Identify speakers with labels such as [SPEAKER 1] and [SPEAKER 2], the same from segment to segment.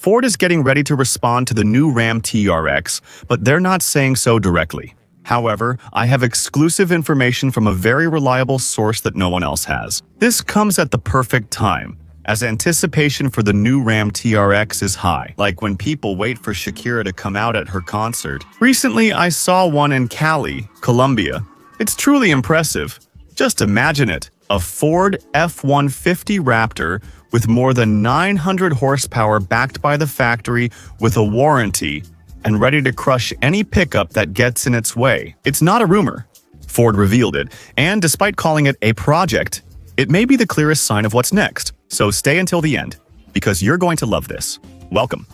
[SPEAKER 1] Ford is getting ready to respond to the new Ram TRX, but they're not saying so directly. However, I have exclusive information from a very reliable source that no one else has. This comes at the perfect time, as anticipation for the new Ram TRX is high, like when people wait for Shakira to come out at her concert. Recently, I saw one in Cali, Colombia. It's truly impressive. Just imagine it, a Ford F-150 Raptor with more than 900 horsepower backed by the factory with a warranty and ready to crush any pickup that gets in its way. It's not a rumor. Ford revealed it, and despite calling it a project, it may be the clearest sign of what's next. So stay until the end, because you're going to love this. Welcome.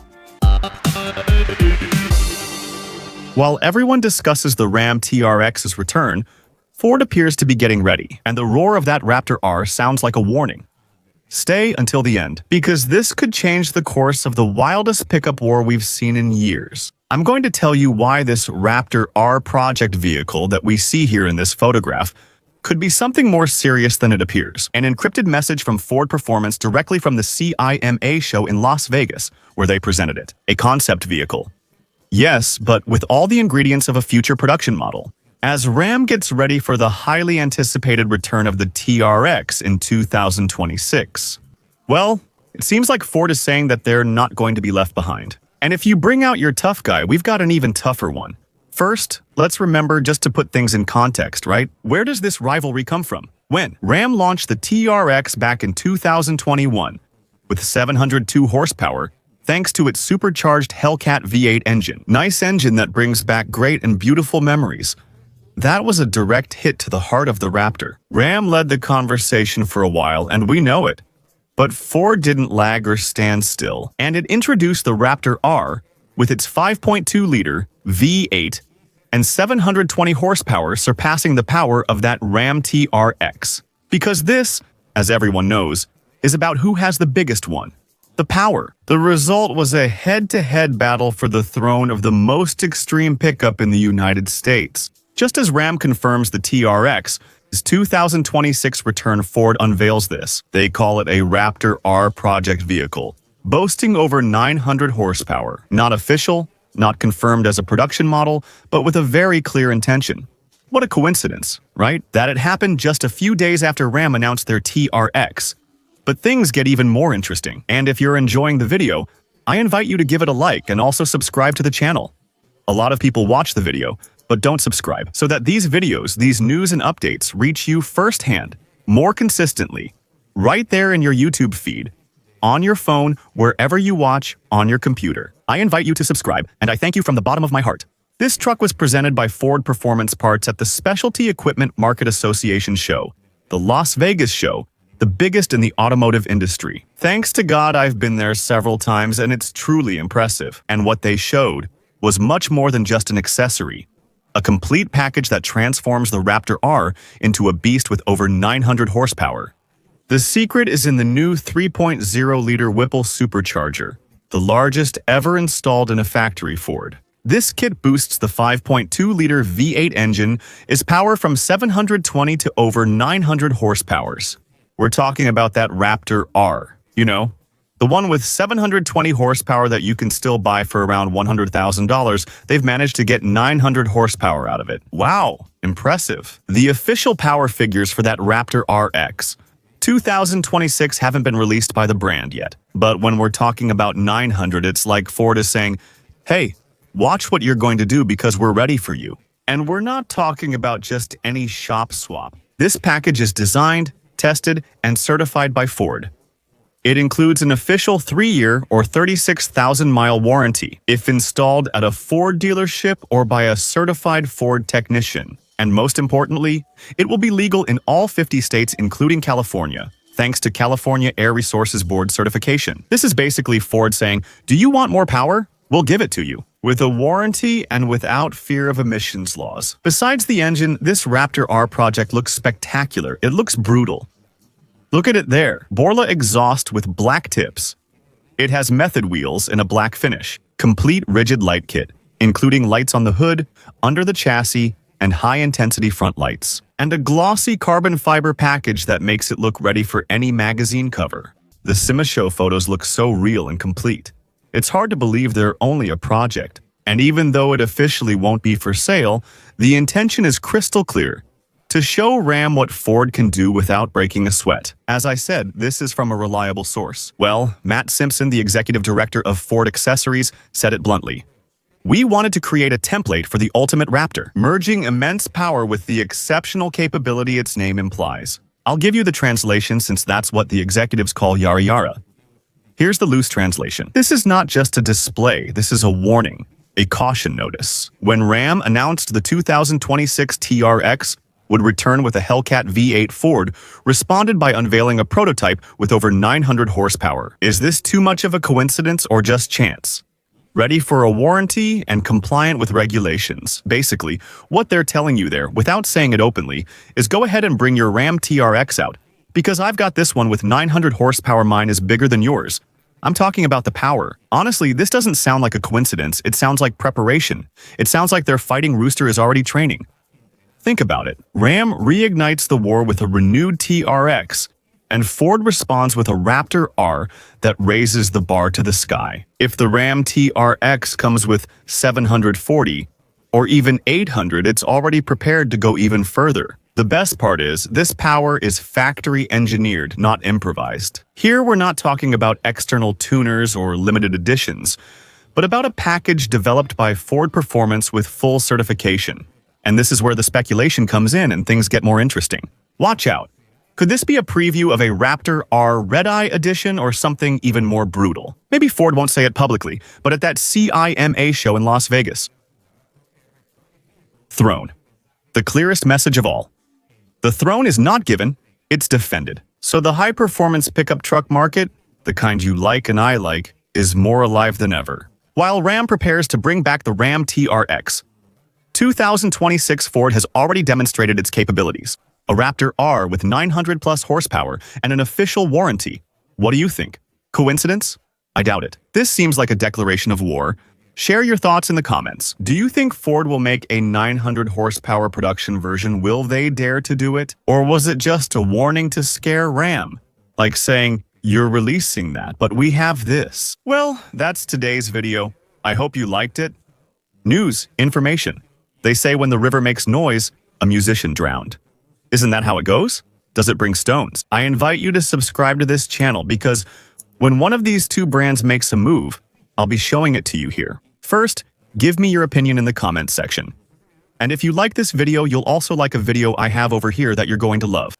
[SPEAKER 1] While everyone discusses the Ram TRX's return, Ford appears to be getting ready, and the roar of that Raptor R sounds like a warning. Stay until the end, because this could change the course of the wildest pickup war we've seen in years. I'm going to tell you why this Raptor R project vehicle that we see here in this photograph could be something more serious than it appears. An encrypted message from Ford Performance directly from the CIMA show in Las Vegas, where they presented it. A concept vehicle. Yes, but with all the ingredients of a future production model. As Ram gets ready for the highly anticipated return of the TRX in 2026. Well, it seems like Ford is saying that they're not going to be left behind. And if you bring out your tough guy, we've got an even tougher one. First, let's remember just to put things in context, right? Where does this rivalry come from? When? Ram launched the TRX back in 2021 with 702 horsepower, thanks to its supercharged Hellcat V8 engine. Nice engine that brings back great and beautiful memories. That was a direct hit to the heart of the Raptor. Ram led the conversation for a while, and we know it. But Ford didn't lag or stand still, and it introduced the Raptor R with its 5.2-liter V8 and 720 horsepower, surpassing the power of that Ram TRX. Because this, as everyone knows, is about who has the biggest one. The power. The result was a head-to-head battle for the throne of the most extreme pickup in the United States. Just as Ram confirms the TRX, his 2026 return, Ford unveils this. They call it a Raptor R project vehicle, boasting over 900 horsepower. Not official, not confirmed as a production model, but with a very clear intention. What a coincidence, right? That it happened just a few days after Ram announced their TRX. But things get even more interesting. And if you're enjoying the video, I invite you to give it a like and also subscribe to the channel. A lot of people watch the video, but don't subscribe, so that these videos, these news and updates reach you firsthand, more consistently, right there in your YouTube feed, on your phone, wherever you watch, on your computer. I invite you to subscribe, and I thank you from the bottom of my heart. This truck was presented by Ford Performance Parts at the Specialty Equipment Market Association show, the Las Vegas show, the biggest in the automotive industry. Thanks to God, I've been there several times, and it's truly impressive. And what they showed was much more than just an accessory. A complete package that transforms the Raptor R into a beast with over 900 horsepower. The secret is in the new 3.0-liter Whipple supercharger, the largest ever installed in a factory Ford. This kit boosts the 5.2-liter V8 engine, is power from 720 to over 900 horsepowers. We're talking about that Raptor R, you know? The one with 720 horsepower that you can still buy for around $100,000, they've managed to get 900 horsepower out of it. Wow, impressive. The official power figures for that Raptor RX 2026 haven't been released by the brand yet. But when we're talking about 900, it's like Ford is saying, hey, watch what you're going to do because we're ready for you. And we're not talking about just any shop swap. This package is designed, tested, and certified by Ford. It includes an official 3-year or 36,000-mile warranty if installed at a Ford dealership or by a certified Ford technician. And most importantly, it will be legal in all 50 states, including California, thanks to California Air Resources Board certification. This is basically Ford saying, do you want more power? We'll give it to you. With a warranty and without fear of emissions laws. Besides the engine, this Raptor R project looks spectacular. It looks brutal. Look at it there. Borla exhaust with black tips. It has method wheels in a black finish. Complete rigid light kit, including lights on the hood, under the chassis, and high-intensity front lights. And a glossy carbon fiber package that makes it look ready for any magazine cover. The SIMA show photos look so real and complete. It's hard to believe they're only a project. And even though it officially won't be for sale, the intention is crystal clear: to show Ram what Ford can do without breaking a sweat. As I said, this is from a reliable source. Well, Matt Simpson, the executive director of Ford Accessories, said it bluntly. We wanted to create a template for the ultimate Raptor, merging immense power with the exceptional capability its name implies. I'll give you the translation since that's what the executives call yara yara. Here's the loose translation. This is not just a display, this is a warning, a caution notice. When Ram announced the 2026 TRX would return with a Hellcat V8, Ford responded by unveiling a prototype with over 900 horsepower. Is this too much of a coincidence or just chance? Ready for a warranty and compliant with regulations. Basically, what they're telling you there, without saying it openly, is go ahead and bring your Ram TRX out, because I've got this one with 900 horsepower. Mine is bigger than yours. I'm talking about the power. Honestly, this doesn't sound like a coincidence. It sounds like preparation. It sounds like their fighting rooster is already training. Think about it. Ram reignites the war with a renewed TRX, and Ford responds with a Raptor R that raises the bar to the sky. If the Ram TRX comes with 740 or even 800, it's already prepared to go even further. The best part is, this power is factory engineered, not improvised. Here we're not talking about external tuners or limited editions, but about a package developed by Ford Performance with full certification. And this is where the speculation comes in and things get more interesting. Watch out. Could this be a preview of a Raptor R Red Eye edition or something even more brutal? Maybe Ford won't say it publicly, but at that CIMA show in Las Vegas. Throne. The clearest message of all. The throne is not given, it's defended. So the high-performance pickup truck market, the kind you like and I like, is more alive than ever. While Ram prepares to bring back the Ram TRX, 2026 Ford has already demonstrated its capabilities. A Raptor R with 900-plus horsepower and an official warranty. What do you think? Coincidence? I doubt it. This seems like a declaration of war. Share your thoughts in the comments. Do you think Ford will make a 900-horsepower production version? Will they dare to do it? Or was it just a warning to scare Ram? Like saying, you're releasing that, but we have this. Well, that's today's video. I hope you liked it. News, information. They say when the river makes noise, a musician drowned. Isn't that how it goes? Does it bring stones? I invite you to subscribe to this channel because when one of these two brands makes a move, I'll be showing it to you here. First, give me your opinion in the comments section. And if you like this video, you'll also like a video I have over here that you're going to love.